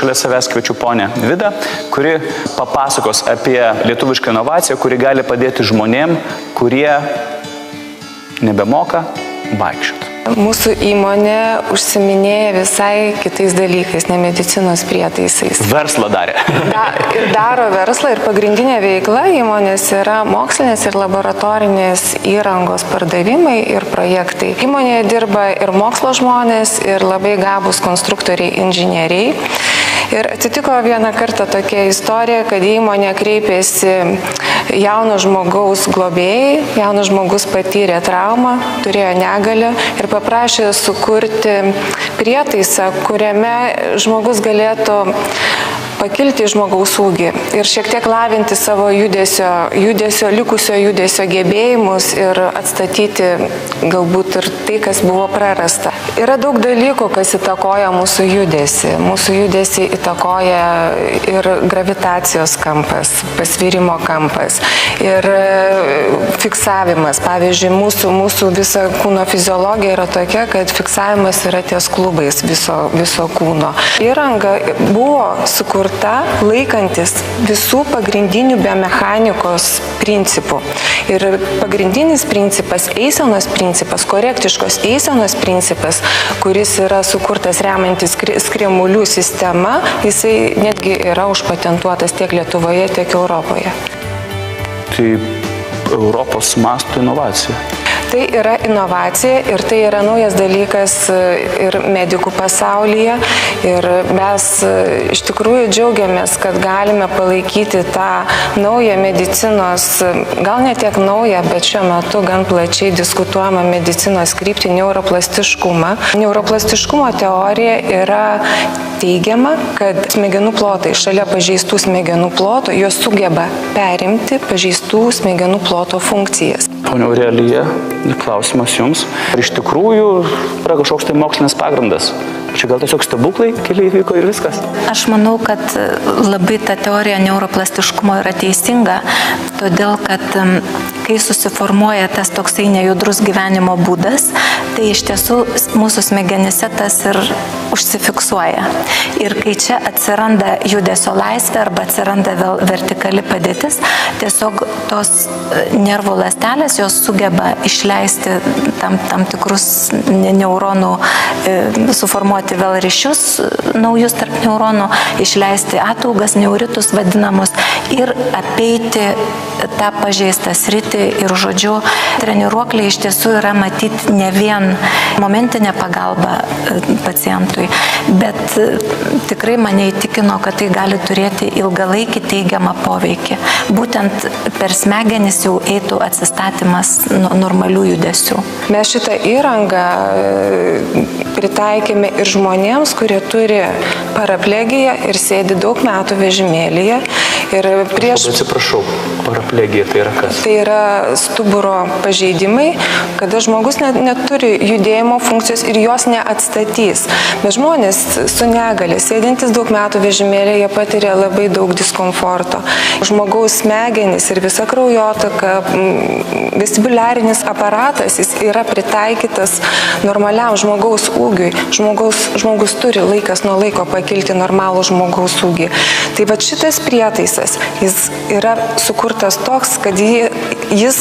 šalia savęs kviečiu ponę Vidą, kuri papasakos apie lietuvišką inovaciją, kuri gali padėti žmonėm, kurie nebemoka vaikščioti. Mūsų įmonė užsiminėja visai kitais dalykais, ne medicinos prietaisais. Verslą darė. Ir daro verslą, ir pagrindinė veikla įmonės yra mokslinės ir laboratorinės įrangos pardavimai ir projektai. Įmonėje dirba ir mokslo žmonės, ir labai gabūs konstruktoriai, inžinieriai. Ir atsitiko vieną kartą tokia istorija, kad įmonė kreipėsi jauno žmogaus globėjai, jaunas žmogus patyrė traumą, turėjo negalią ir paprašė sukurti prietaisą, kuriame žmogus galėtų pakilti žmogaus ūgį ir šiek tiek lavinti savo likusio judesio gebėjimus ir atstatyti galbūt ir tai, kas buvo prarasta. Yra daug dalykų, kas įtakoja mūsų judesį. Mūsų judesį įtakoja ir gravitacijos kampas, pasvirimo kampas ir fiksavimas. Pavyzdžiui, mūsų visa kūno fiziologija yra tokia, kad fiksavimas yra ties klubais viso kūno. Įranga buvo sukurta laikantis visų pagrindinių biomechanikos principų. Ir pagrindinis principas, eisenos principas, korektiškos eisenos principas, kuris yra sukurtas remiantis skremulių sistema, jisai netgi yra užpatentuotas tiek Lietuvoje, tiek Europoje. Tai Europos masto inovacija. Tai yra inovacija ir tai yra naujas dalykas ir medikų pasaulyje. Ir mes iš tikrųjų džiaugiamės, kad galime palaikyti tą naują medicinos, gal ne tiek naują, bet šiuo metu gan plačiai diskutuojamą medicinos kryptį neuroplastiškumą. Neuroplastiškumo teorija yra teigiama, kad smegenų plotai šalia pažeistų smegenų ploto, jos sugeba perimti pažeistų smegenų ploto funkcijas. Ponia Aurelija, klausimas jums. Ar iš tikrųjų yra kažkoks tai mokslinis pagrindas? Čia gal tiesiog stebuklai keli įvyko ir viskas? Aš manau, kad labai ta teorija neuroplastiškumo yra teisinga, todėl kad kai susiformuoja tas toksai nejudrus gyvenimo būdas, tai iš tiesų mūsų smegenyse tas ir užsifiksuoja. Ir kai čia atsiranda judesio laisvė arba atsiranda vėl vertikali padėtis, tiesiog tos nervų ląstelės jos sugeba išleisti tam tikrus neuronų, suformuoti vėl ryšius naujus tarp neuronų, išleisti ataugas, neuritus vadinamus ir apeiti tą pažeistą sritį ir žodžiu treniruokliai iš tiesų yra matyti ne vien momentinė pagalba pacientui, bet tikrai mane įtikino, kad tai gali turėti ilgalaikį teigiamą poveikį. Būtent per smegenis jau eitų atsistatymas normalių judesių. Mes šitą įrangą pritaikėme ir žmonėms, kurie turi paraplegiją ir sėdi daug metų vežimėlyje. Ir Atsiprašau, paraplegija tai yra kas? Tai yra stuburo pažeidimai, kada žmogus neturi judėjimo funkcijos ir jos neatstatys. Bet žmonės su negalia, sėdintis daug metų vežimėlyje, patiria labai daug diskomforto. Žmogaus smegenys ir visa kraujotaka, vestibuliarinis aparatas, jis yra pritaikytas normaliam žmogaus ūgiui. Žmogus turi laikas nuo laiko pakilti normalų žmogaus ūgį. Tai va šitas prietaisas, jis yra sukurtas toks, kad jis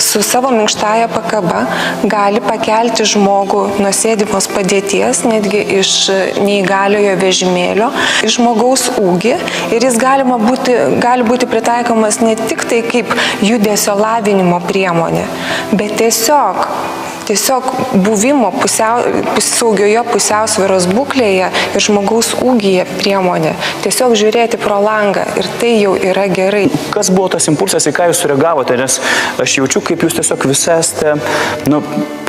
su savo minkštąja pakaba gali pakelti žmogų nuo sėdimos padėties, netgi iš neįgaliojo vežimėlio, iš žmogaus ūgį ir jis gali būti pritaikomas ne tik tai kaip judesio lavinimo priemonė, bet tiesiog buvimo saugioje pusiausvyros būklėje ir žmogaus ūgyje priemonė. Tiesiog žiūrėti pro langą ir tai jau yra gerai. Kas buvo tas impulsas, į ką jūs sureagavote, nes aš jaučiu, kaip jūs tiesiog visi esate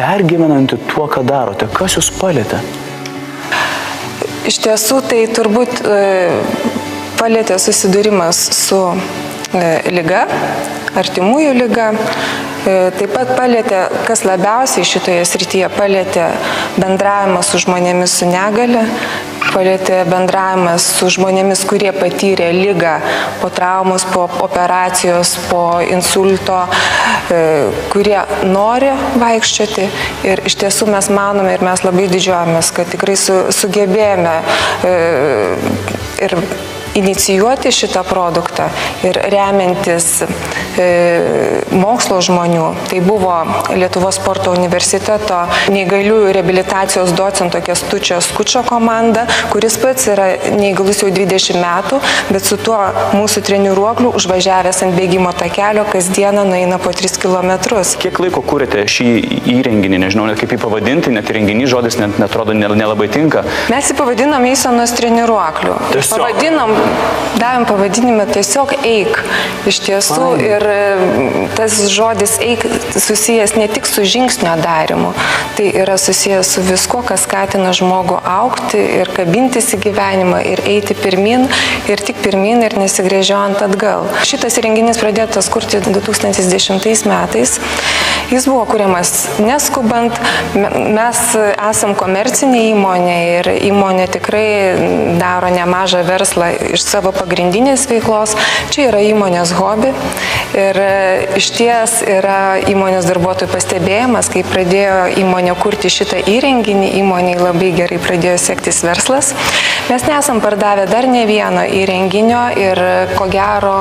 pergyvenanti tuo, ką darote. Kas jūs palietė? Iš tiesų tai turbūt palietė susidūrimas su liga, artimųjų liga. Taip pat palietė, kas labiausiai šitoje srityje palietė bendravimą su žmonėmis su negalia, palietė bendravimas su žmonėmis, kurie patyrė ligą po traumos, po operacijos, po insulto, kurie nori vaikščioti. Ir iš tiesų mes manome ir mes labai didžiuojamės, kad tikrai sugebėjome ir inicijuoti šitą produktą ir remiantis mokslo žmonių. Tai buvo Lietuvos sporto universiteto neįgaliųjų reabilitacijos docento Kęstučio Skučio komanda, kuris pats yra neįgalus jau 20 metų, bet su tuo mūsų treniruokliu užvažiavęs ant bėgimo takelio kasdieną nueina po 3 kilometrus. Kiek laiko kūrėte šį įrenginį, nežinau net kaip jį pavadinti, net įrenginys žodis net netrodo nelabai tinka. Mes jį pavadinom eisenos treniruokliu. Davėm pavadinimą tiesiog eik. Iš tiesų ir tas žodis eik susijęs ne tik su žingsnio darimu, tai yra susijęs su viskuo, kas skatina žmogų augti ir kabintis į gyvenimą ir eiti pirmin ir tik pirmin ir nesigręžiant atgal. Šitas renginys pradėtas kurti 2010 metais. Jis buvo kuriamas neskubant. Mes esam komercinė įmonė ir įmonė tikrai daro nemažą verslą iš savo pagrindinės veiklos. Čia yra įmonės hobi ir iš ties yra įmonės darbuotojų pastebėjimas, kai pradėjo įmonė kurti šitą įrenginį, įmoniai labai gerai pradėjo sektis verslas. Mes nesam pardavę dar ne vieno įrenginio ir ko gero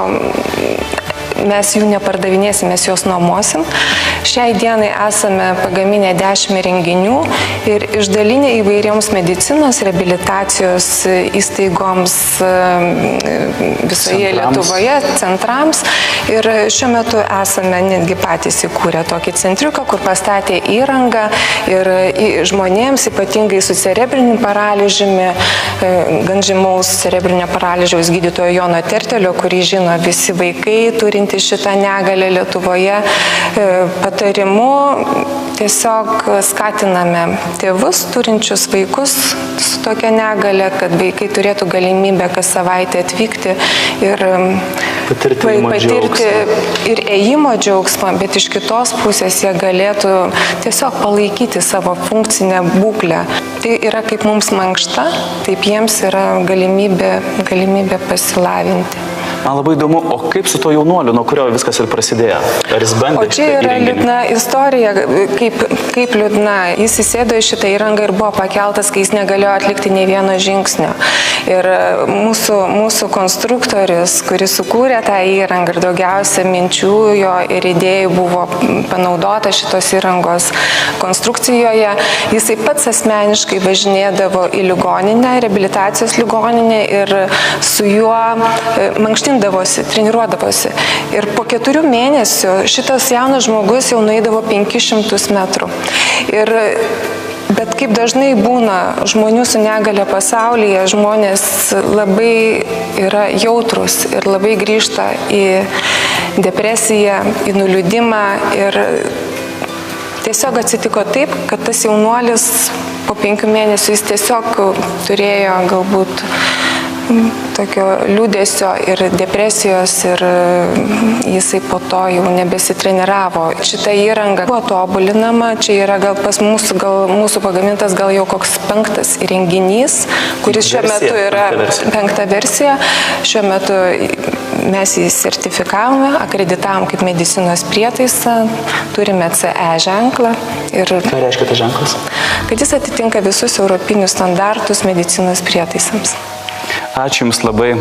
mes jų nepardavinėsim, mes juos nuomosim. Šiai dienai esame pagaminę 10 renginių ir išdalinę įvairioms medicinos, reabilitacijos įstaigoms visoje Lietuvoje, centrams. Ir šiuo metu esame netgi patys įkūrę tokį centriuką, kur pastatė įrangą ir žmonėms, ypatingai su cerebriniu paralyžiumi, gan žymaus cerebrinio paralyžiaus gydytojo Jono Tertelio, kurį žino visi vaikai turinti šitą negalę Lietuvoje, patarimu tiesiog skatiname tėvus turinčius vaikus su tokia negale, kad vaikai turėtų galimybę kas savaitę atvykti ir patirti ir ėjimo džiaugsmą, bet iš kitos pusės jie galėtų tiesiog palaikyti savo funkcinę būklę. Tai yra kaip mums mankšta, taip jiems yra galimybė pasilavinti. Man labai įdomu, o kaip su to jaunuoliu, nuo kurio viskas ir prasidėjo? Ar jis bandė? O čia yra liūdna istorija, kaip liūdna. Jis įsėdo į šitą įrangą ir buvo pakeltas, kai jis negalėjo atlikti nei vieno žingsnio. Ir mūsų konstruktorius, kuris sukūrė tą įrangą ir daugiausia minčių jo ir idėjų buvo panaudota šitos įrangos konstrukcijoje, jisai pats asmeniškai važinėdavo į ligoninę, reabilitacijos ligoninę ir su juo mankštindavosi, treniruodavosi. Ir po 4 mėnesių šitas jaunas žmogus jau nueidavo 500 metrų. Bet kaip dažnai būna žmonių su negale pasaulyje, žmonės labai yra jautrus ir labai grįžta į depresiją, į nuliūdimą ir tiesiog atsitiko taip, kad tas jaunuolis po 5 mėnesių jis tiesiog turėjo galbūt tokio liūdesio ir depresijos ir jisai po to jau nebesitreniravo. Šita įranga buvo tobulinama, čia yra gal pas mūsų pagamintas gal jau koks 5. įrenginys, kuris šiuo metu yra 5. versija. Šiuo metu mes jį sertifikavome, akreditavom kaip medicinos prietaisą, turime CE ženklą. Ką reiškia tas ženklas? Kad jis atitinka visus europinius standartus medicinos prietaisams. Ačiū Jums labai.